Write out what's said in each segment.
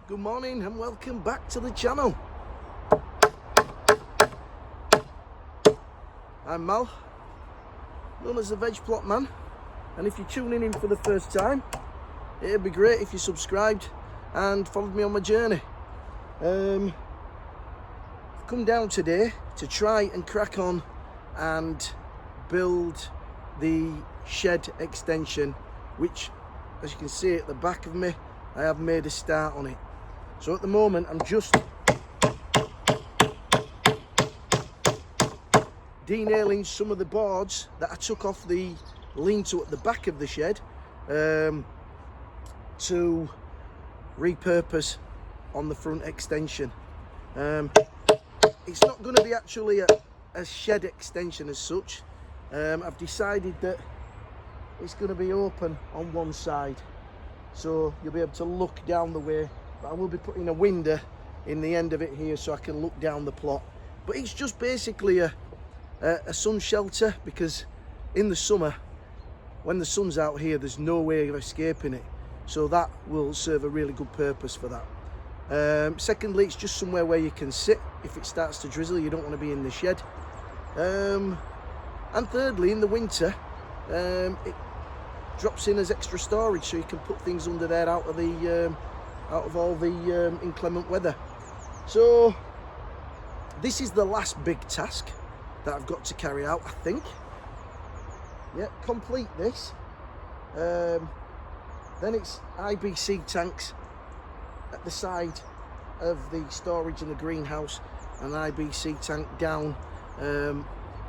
Good morning and welcome back to the channel. I'm Mal, known as the Veg Plot Man, and if you're tuning in for the first time, it'd be great if you subscribed and followed me on my journey. I've come down today to try and crack on and build the shed extension, which, as you can see at the back of me, I have made a start on it. So at the moment I'm just denailing some of the boards that I took off the lean-to at the back of the shed to repurpose on the front extension. It's not going to be actually a shed extension as such. I've decided that it's going to be open on one side, so you'll be able to look down the way, but I will be putting a window in the end of it here so I can look down the plot. But it's just basically a sun shelter, because in the summer when the sun's out here there's no way of escaping it, so that will serve a really good purpose for that. Secondly, it's just somewhere where you can sit if it starts to drizzle. You don't want to be in the shed. And thirdly, in the winter it drops in as extra storage, so you can put things under there out of all the inclement weather. So this is the last big task that I've got to carry out, I think. Yeah, complete this. Then it's IBC tanks at the side of the storage in the greenhouse, and an IBC tank down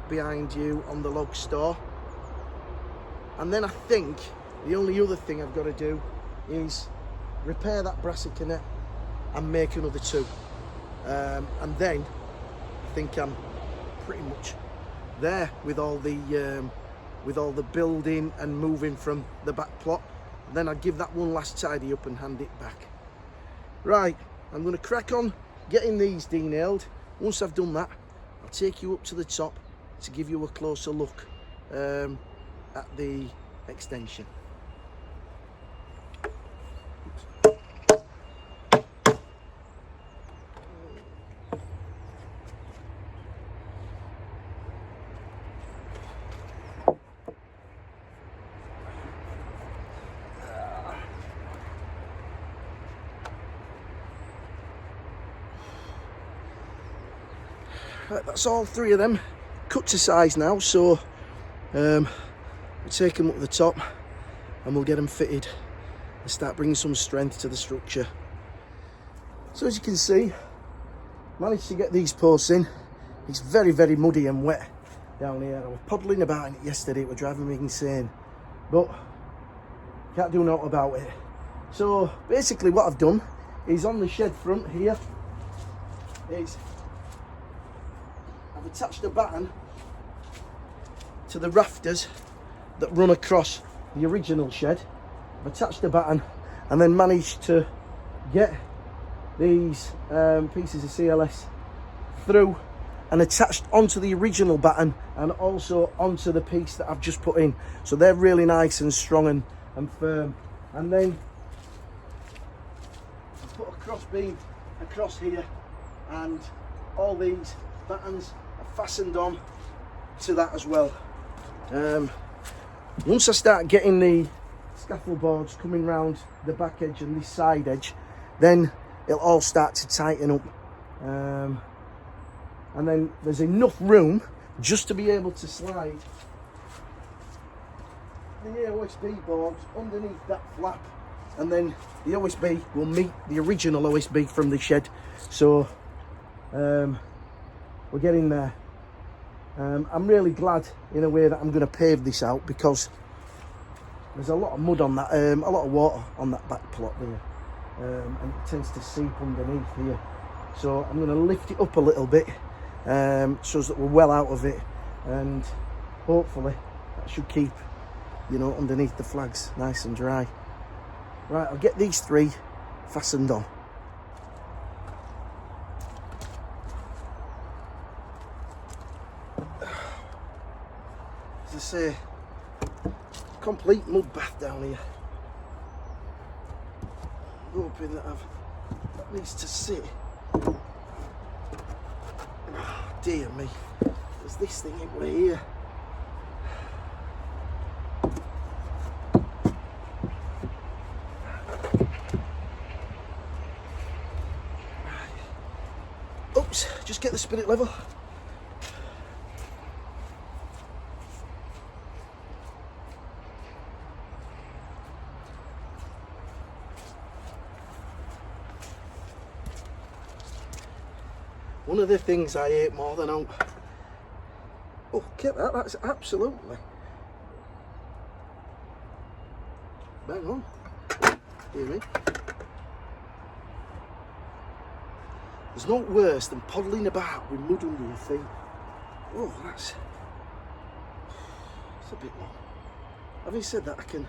behind you on the log store. And then I think the only other thing I've got to do is repair that brassica net and make another two. And then I think I'm pretty much there with all the building and moving from the back plot. And then I'll give that one last tidy up and hand it back. Right, I'm going to crack on getting these denailed. Once I've done that, I'll take you up to the top to give you a closer look at the extension. Right, that's all three of them cut to size now, so we'll take them up to the top and we'll get them fitted and start bringing some strength to the structure. So as you can see, managed to get these posts in. It's very, very muddy and wet down here. I was puddling about in it yesterday, it was driving me insane, but can't do naught about it. So basically what I've done is, on the shed front here is I've attached a batten to the rafters that run across the original shed. I've attached a batten and then managed to get these pieces of CLS through and attached onto the original batten and also onto the piece that I've just put in. So they're really nice and strong and firm. And then I put a cross beam across here, and all these battens are fastened on to that as well. Once I start getting the scaffold boards coming round the back edge and this side edge, then it'll all start to tighten up, and then there's enough room just to be able to slide the OSB boards underneath that flap, and then the OSB will meet the original OSB from the shed. So we're getting there. I'm really glad in a way that I'm going to pave this out, because there's a lot of mud on that, a lot of water on that back plot there, and it tends to seep underneath here. So I'm going to lift it up a little bit so that we're well out of it, and hopefully that should keep, you know, underneath the flags nice and dry. Right, I'll get these three fastened on. As I say, complete mud bath down here. Hoping that I've that needs to sit. Oh, dear me, there's this thing in way here. Oops, just get the spirit level. One of the things I hate more than out. Oh, get that, that's absolutely bang on. Hear me? There's no worse than poddling about with mud under your feet. Oh, that's a bit long. Having said that, I can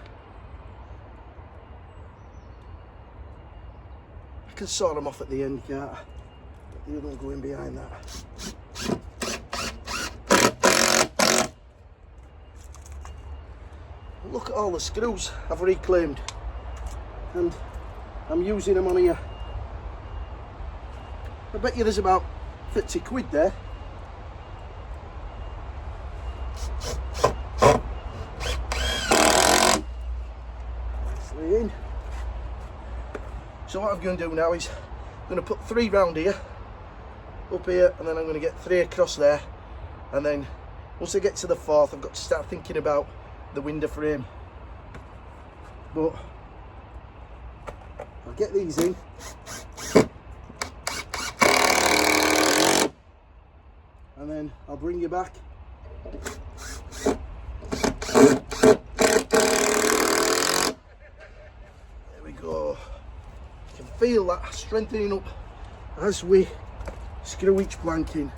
sort them off at the end, can't I? The other one going behind that. Look at all the screws I've reclaimed, and I'm using them on here. I bet you there's about 30 quid there. Nicely in. So what I'm going to do now is I'm going to put 3 round here, up here, and then I'm going to get 3 across there, and then once I get to the 4th I've got to start thinking about the window frame. But I'll get these in, and then I'll bring you back. There we go. You can feel that strengthening up as we screw each plank in.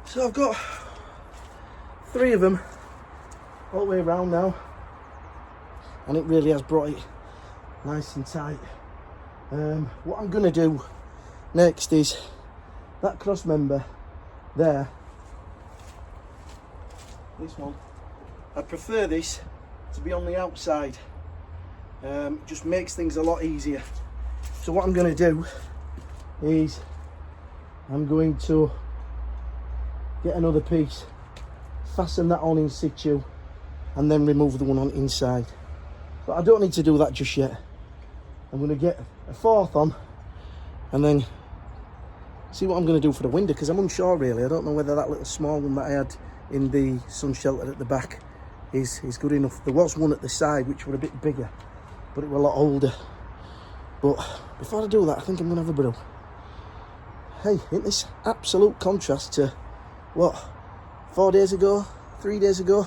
So I've got 3 of them all the way around now, and it really has brought it nice and tight. What I'm going to do next is that cross member there, this one, I prefer this to be on the outside. It just makes things a lot easier. So what I'm going to do is I'm going to get another piece, fasten that on in situ, and then remove the one on inside. But I don't need to do that just yet. I'm going to get a 4th on, and then see what I'm going to do for the window, because I'm unsure really. I don't know whether that little small one that I had in the sun shelter at the back is good enough. There was one at the side which were a bit bigger, but it were a lot older. But before I do that, I think I'm going to have a brew. Hey, isn't this absolute contrast to what, 4 days ago, 3 days ago?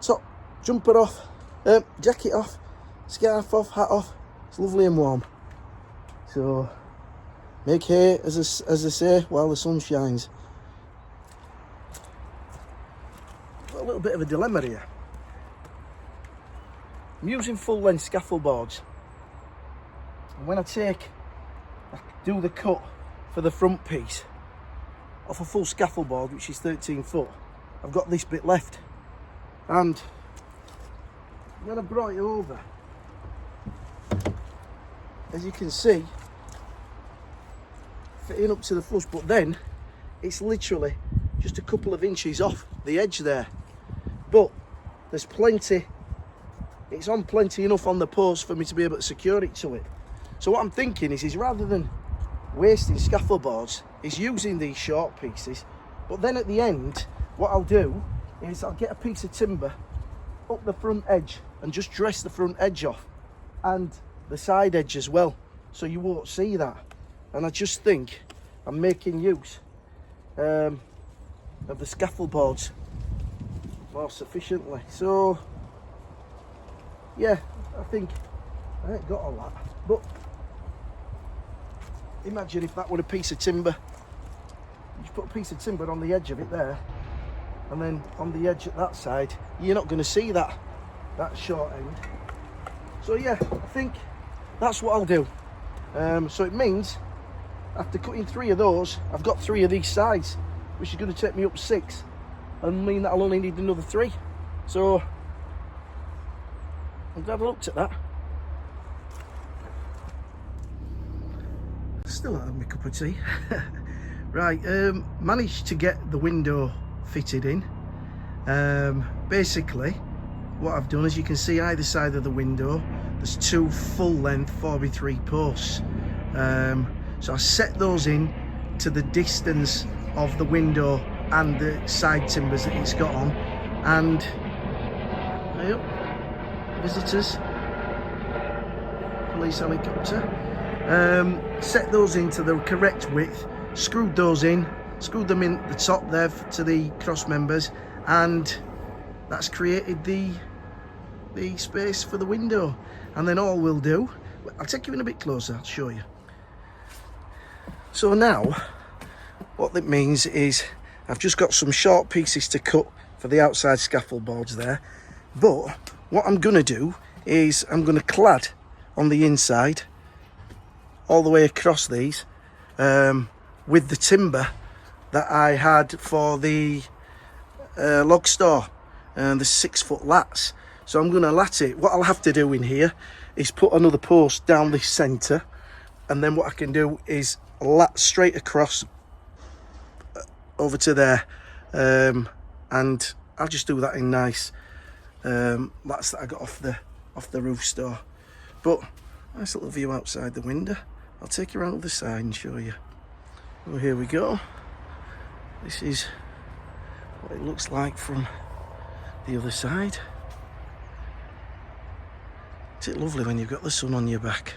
Top jumper off, jacket off, scarf off, hat off. It's lovely and warm. So make hay, as I say, while the sun shines. Got a little bit of a dilemma here. I'm using full length scaffold boards, and when I do the cut for the front piece off a full scaffold board, which is 13 foot, I've got this bit left, and when I brought it over, as you can see, fitting up to the flush, but then it's literally just a couple of inches off the edge there, but there's plenty, it's on plenty enough on the post for me to be able to secure it to it. So what I'm thinking is rather than wasting scaffold boards, is using these short pieces, but then at the end what I'll do is I'll get a piece of timber up the front edge and just dress the front edge off and the side edge as well, so you won't see that. And I just think I'm making use of the scaffold boards more sufficiently. So yeah, I think I ain't got all that, but imagine if that were a piece of timber. You just put a piece of timber on the edge of it there, and then on the edge at that side, you're not going to see that short end. So yeah, I think that's what I'll do. So it means after cutting 3 of those, I've got 3 of these sides, which is going to take me up 6, and mean that I'll only need another 3. So I'm glad I looked at that. Still not having my cup of tea. Right, managed to get the window fitted in. Basically what I've done, as you can see either side of the window, there's 2 full length 4x3 posts. So I set those in to the distance of the window and the side timbers that it's got on, and visitors, police helicopter. Set those into the correct width, screwed those in, screwed them in the top there to the cross members, and that's created the space for the window. And then all we'll do, I'll take you in a bit closer, I'll show you. So now what that means is I've just got some short pieces to cut for the outside scaffold boards there, but what I'm going to do is I'm going to clad on the inside all the way across these with the timber that I had for the log store and the 6-foot lats. So I'm going to lat it. What I'll have to do in here is put another post down this centre, and then what I can do is lat straight across over to there, and I'll just do that in nice lats that I got off the roof store. But nice little view outside the window. I'll take you around to the side and show you. Well, here we go. This is what it looks like from the other side. Isn't it lovely when you've got the sun on your back?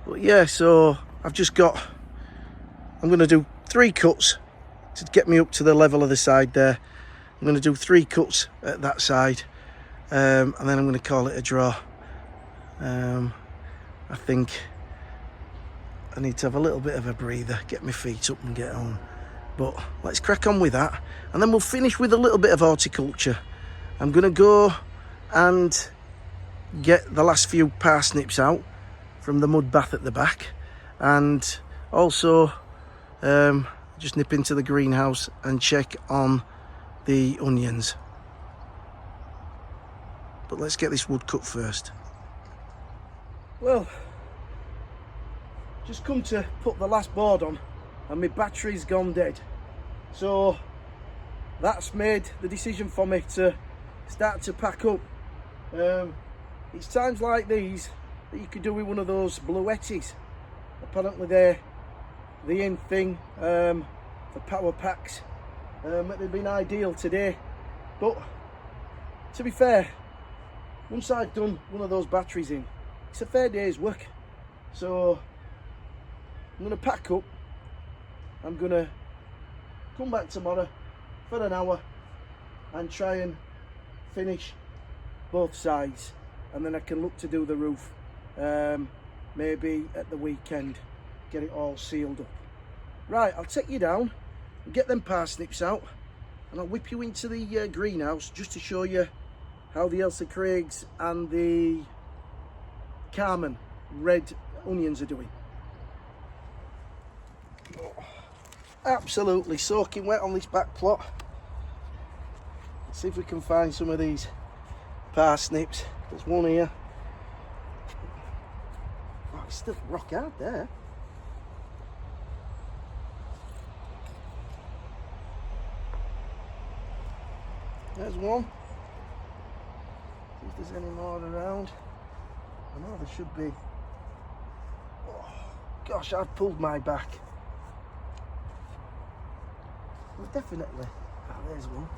But yeah, so I'm going to do 3 cuts to get me up to the level of the side there. I'm going to do 3 cuts at that side, and then I'm going to call it a draw. I think I need to have a little bit of a breather, get my feet up and get on. But let's crack on with that, and then we'll finish with a little bit of horticulture. I'm going to go and get the last few parsnips out from the mud bath at the back, and also just nip into the greenhouse and check on the onions. But let's get this wood cut first. Well, just come to put the last board on and my battery's gone dead, so that's made the decision for me to start to pack up. It's times like these that you could do with one of those bluettis. Apparently they're the in thing for power packs. It'd been ideal today, but to be fair, once I've done one of those batteries in, it's a fair day's work. So I'm going to pack up. I'm going to come back tomorrow for an hour and try and finish both sides, and then I can look to do the roof maybe at the weekend, get it all sealed up. Right, I'll take you down and get them parsnips out, and I'll whip you into the greenhouse just to show you how the Elsa Craigs and the Carmen red onions are doing. Absolutely soaking wet on this back plot. Let's see if we can find some of these parsnips. There's one here. Oh, it's still rock hard there. There's one. See if there's any more around. I know there should be. Oh, gosh, I've pulled my back. Well, definitely. Oh, there's one.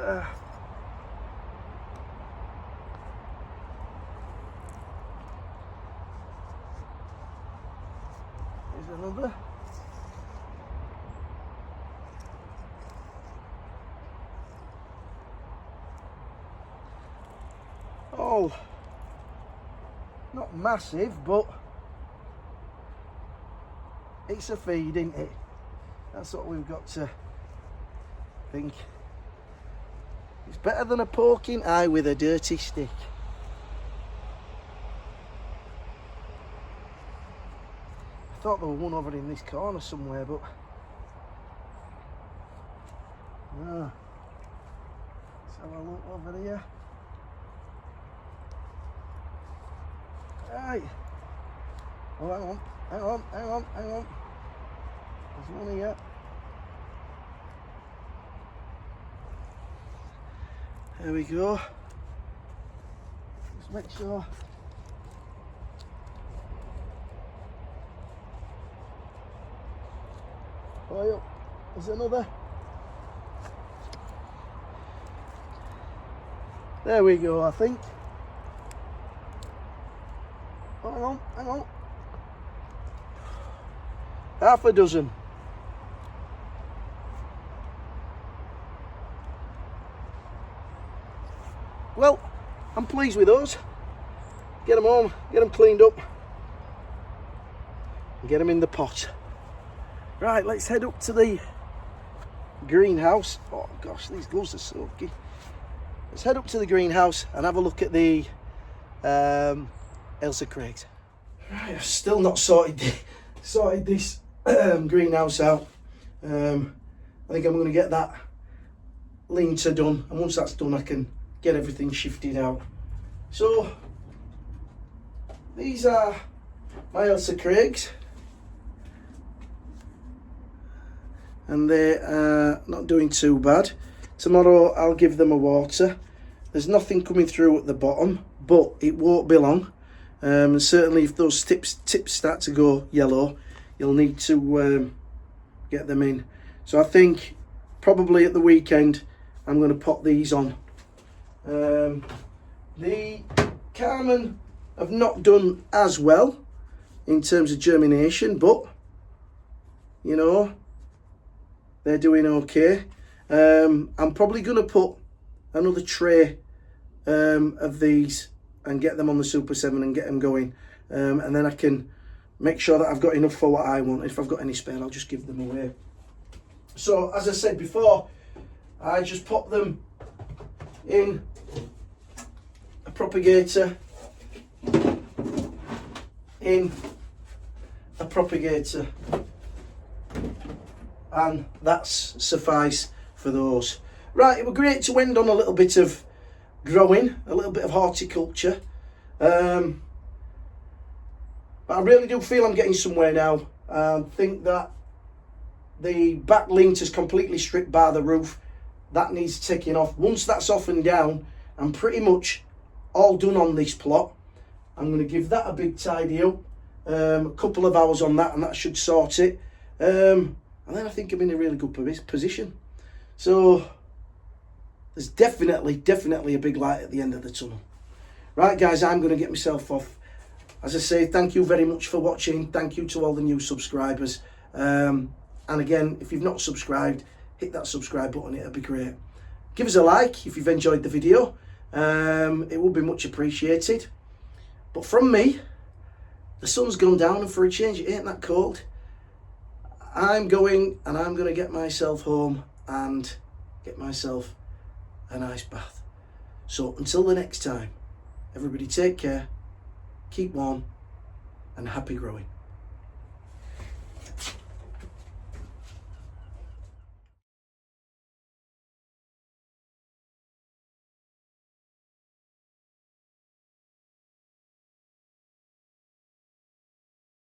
Here's another. Oh, not massive, but it's a feed, isn't it? That's what we've got to think. It's better than a poking eye with a dirty stick. I thought there was one over in this corner somewhere, but no. Let's have a look over here. Right. Oh, hang on. There's one here. There we go. Just make sure. Oh, yeah. There's another. There we go, I think. Oh, hang on. Half a dozen. Well, I'm pleased with those. Get them home, get them cleaned up, and get them in the pot. Right, let's head up to the greenhouse. Oh gosh, these gloves are soaky. Let's head up to the greenhouse and have a look at the Elsa Craigs. Right, I've still not sorted this greenhouse out. I think I'm going to get that linter done, and once that's done I can get everything shifted out. So these are my Elsa Craigs, and they're not doing too bad. Tomorrow I'll give them a water. There's nothing coming through at the bottom, but it won't be long. And certainly if those tips start to go yellow, you'll need to get them in. So I think probably at the weekend I'm going to pop these on. The Carmen have not done as well in terms of germination, but you know, they're doing okay. I'm probably going to put another tray of these and get them on the Super 7 and get them going, and then I can make sure that I've got enough for what I want. If I've got any spare, I'll just give them away. So as I said before, I just pop them in a propagator, in a propagator, and that's suffice for those. Right, it was great to end on a little bit of growing, a little bit of horticulture, but I really do feel I'm getting somewhere now. I think that the back lint is completely stripped by the roof. That needs taking off. Once that's off and down, I'm pretty much all done on this plot. I'm going to give that a big tidy up, a couple of hours on that, and that should sort it, and then I think I'm in a really good position. So there's definitely a big light at the end of the tunnel. Right guys, I'm going to get myself off. As I say, thank you very much for watching. Thank you to all the new subscribers, and again, if you've not subscribed, hit that subscribe button, it'll be great. Give us a like if you've enjoyed the video, it would be much appreciated. But from me, the sun's gone down, and for a change it ain't that cold. I'm going to get myself home and get myself a nice bath. So until the next time, everybody take care, keep warm, and happy growing.